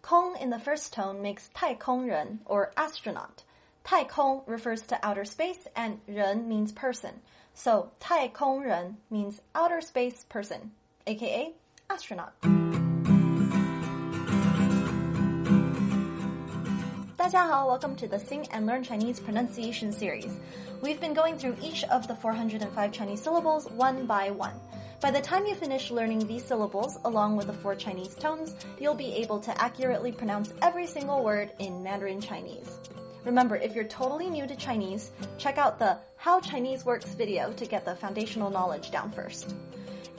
Kong in the first tone makes 太空人 or astronaut. 太空 refers to outer space and 人 means person. So 太空人 means outer space person, aka astronaut. 大家好, welcome to the Sing and Learn Chinese pronunciation series. We've been going through each of the 405 Chinese syllables one by one. By the time you finish learning these syllables, along with the 4 Chinese tones, you'll be able to accurately pronounce every single word in Mandarin Chinese. Remember, if you're totally new to Chinese, check out the How Chinese Works video to get the foundational knowledge down first.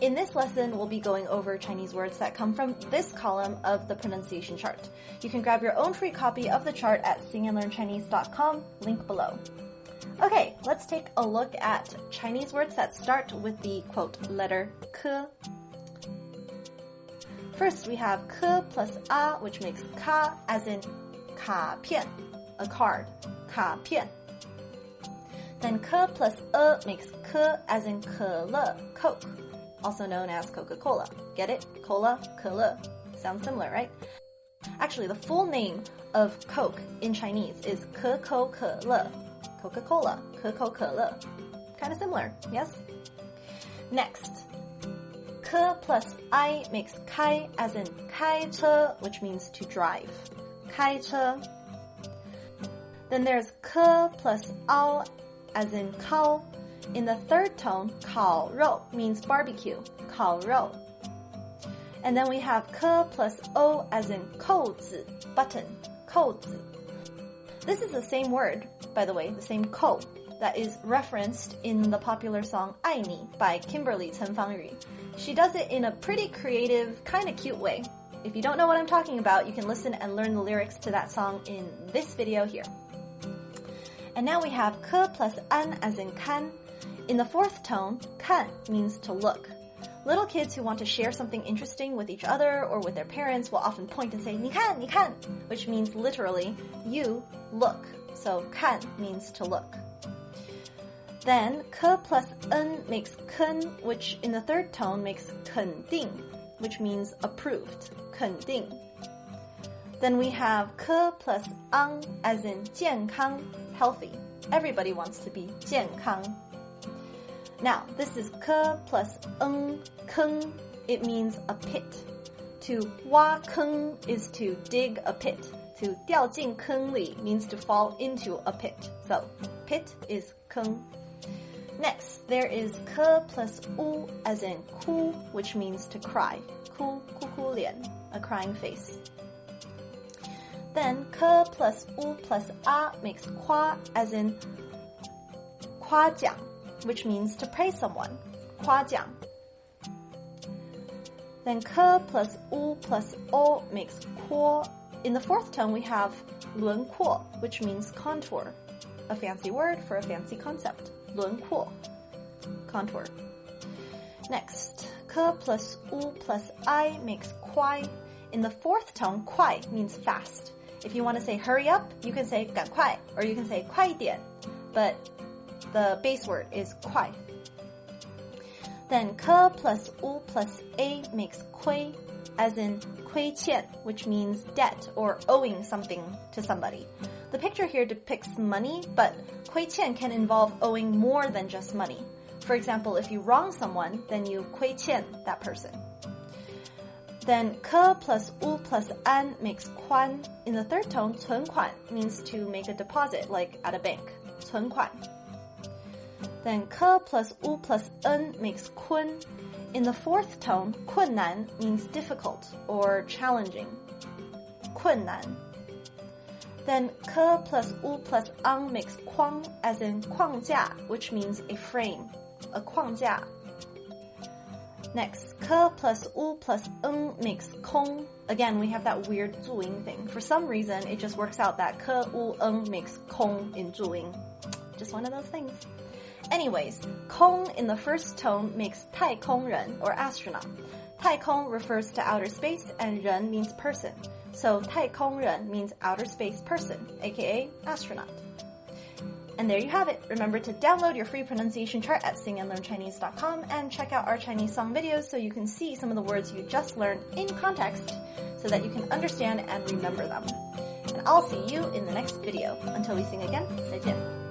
In this lesson, we'll be going over Chinese words that come from this column of the pronunciation chart. You can grab your own free copy of the chart at singandlearnchinese.com, link below. Okay, let's take a look at Chinese words that start with the, quote, letter K. First, we K plus A, which makes Ka, as in 卡片, a card, 卡片. Then K plus E makes K, as in 可乐, Coke, also known as Coca-Cola. Get it? Cola, 可乐. Sounds similar, right? Actually, the full name of Coke in Chinese is 可口可乐. Coca-Cola, 可口可乐. Kind of similar, yes? Next, K plus I makes Kai, as in 开车, which means to drive. 开车. Then there's K plus Ao, as in 烤. In the third tone, 烤肉 means barbecue. 烤肉. And then we have K plus O, as in 扣子, button. 扣子. This is the same word, by the way, the same 扣, that is referenced in the popular song Aini by Kimberley, Chen. She does it in a pretty creative, kind of cute way. If you don't know what I'm talking about, you can listen and learn the lyrics to that song in this video here. And now we have K plus An, as in kan. In the fourth tone, kan means to look. Little kids who want to share something interesting with each other or with their parents will often point and say, 你看, 你看, which means literally, you look. So, kan means to look. Then, K plus N makes ken, which in the third tone makes 肯定, which means approved. 肯定. Then we have K plus Ang, as in 健康, healthy. Everybody wants to be 健康. Now, this is K plus Ng, keng. It means a pit. To 挖坑 is to dig a pit. To 掉进坑里 means to fall into a pit. So, pit is 坑. Next, there is K plus U, as in 哭, which means to cry. 哭, 哭哭脸, a crying face. Then, K plus U plus A makes 夸, as in 夸奖, which means to praise someone. 夸奖. Then K plus U plus O makes 廓. In the fourth tone, we have 轮廓, which means contour. A fancy word for a fancy concept. 轮廓. Contour. Next, K plus U plus I makes 快. In the fourth tone, 快 means fast. If you want to say hurry up, you can say 赶快, or you can say 快一点. But the base word is 快. Then K plus U plus A makes 亏, as in 亏欠, which means debt or owing something to somebody. The picture here depicts money, but 亏欠 can involve owing more than just money. For example, if you wrong someone, then you 亏欠 that person. Then K plus U plus An makes 宽. In the third tone, 存款 means to make a deposit, like at a bank. 存款. Then K plus U plus N makes 坤. In the fourth tone, 困难 means difficult or challenging. 困难. Then K plus U plus Ang makes 框, as in 框架, which means a frame. A 框架. Next, K plus U plus Ng makes 空. Again, we have that weird 注音thing. For some reason, it just works out that K, U, Ng makes 空 in 注音. Just one of those things. Anyways, 空 in the first tone makes 太空人 or astronaut. 太空 refers to outer space and 人 means person. So 太空人 means outer space person, aka astronaut. And there you have it. Remember to download your free pronunciation chart at singandlearnchinese.com and check out our Chinese song videos so you can see some of the words you just learned in context. So so that you can understand and remember them. And I'll see you in the next video. Until we sing again, 再见.